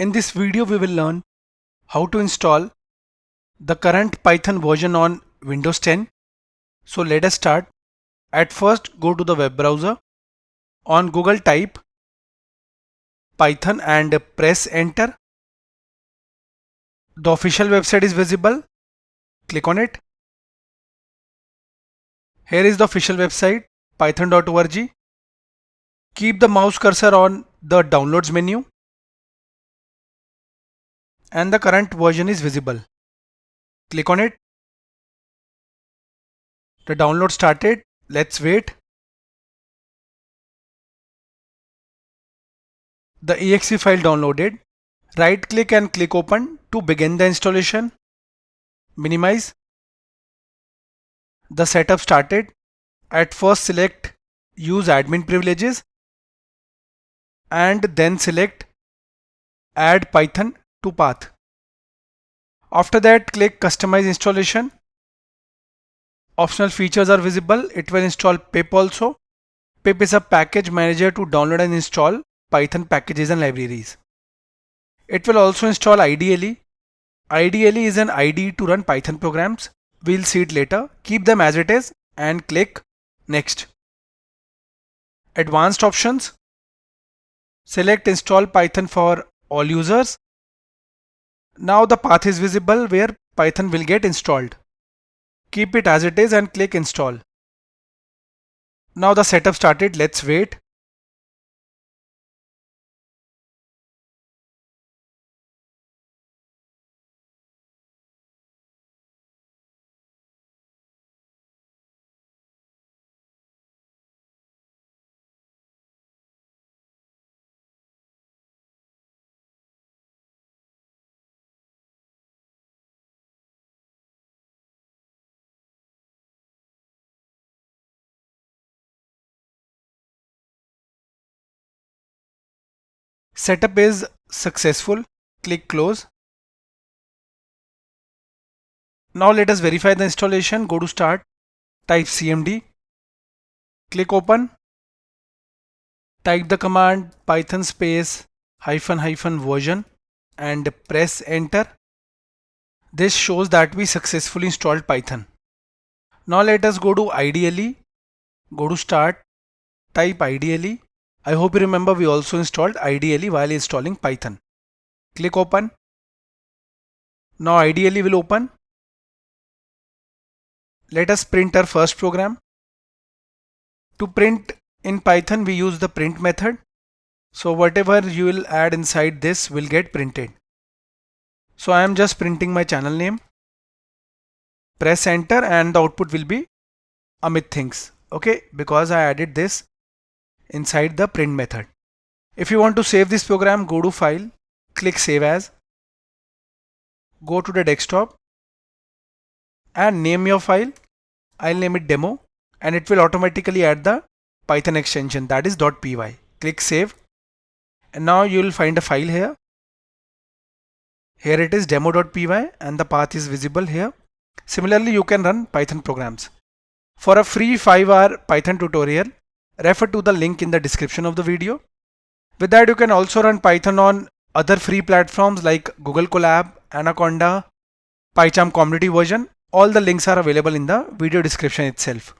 In this video we will learn how to install the current Python version on Windows 10. So let us start. At first go to the web browser. On Google type Python and press enter. The official website is visible. Click on it. Here is the official website python.org. Keep the mouse cursor on the downloads menu and the current version is visible. Click on it. The download started. Let's wait. The exe file downloaded. Right click and click open to begin the installation. Minimize. The setup started. At first select use admin privileges and then select add Python to path. After that click customize installation. Optional features are visible. It will install pip also. Pip is a package manager to download and install Python packages and libraries. It will also install IDLE. IDLE is an IDE to run Python programs. We'll see it later. Keep them as it is and click next. Advanced options. Select install Python for all users. Now the path is visible where Python will get installed. Keep it as it is and click install. Now the setup started. Let's wait. Setup is successful. Click close. Now let us verify the installation. Go to start. Type cmd. Click open. Type the command python space -- version and press enter. This shows that we successfully installed Python. Now let us go to IDLE. Go to start. Type IDLE. I hope you remember we also installed IDLE while installing Python. Click open. Now IDLE will open. Let us print our first program. To print in Python we use the print method. So whatever you will add inside this will get printed. So I am just printing my channel name. Press enter and the output will be Amit thinks. Okay, because I added this inside the print method. If you want to save this program, go to file, click save as, go to the desktop and name your file. I'll name it demo and it will automatically add the Python extension, that is .py. Click save and now you will find a file here. Here it is demo.py and the path is visible here. Similarly, you can run Python programs. For a free 5-hour Python tutorial, refer to the link in the description of the video. With that, you can also run Python on other free platforms like Google Colab, Anaconda, PyCharm community version. All the links are available in the video description itself.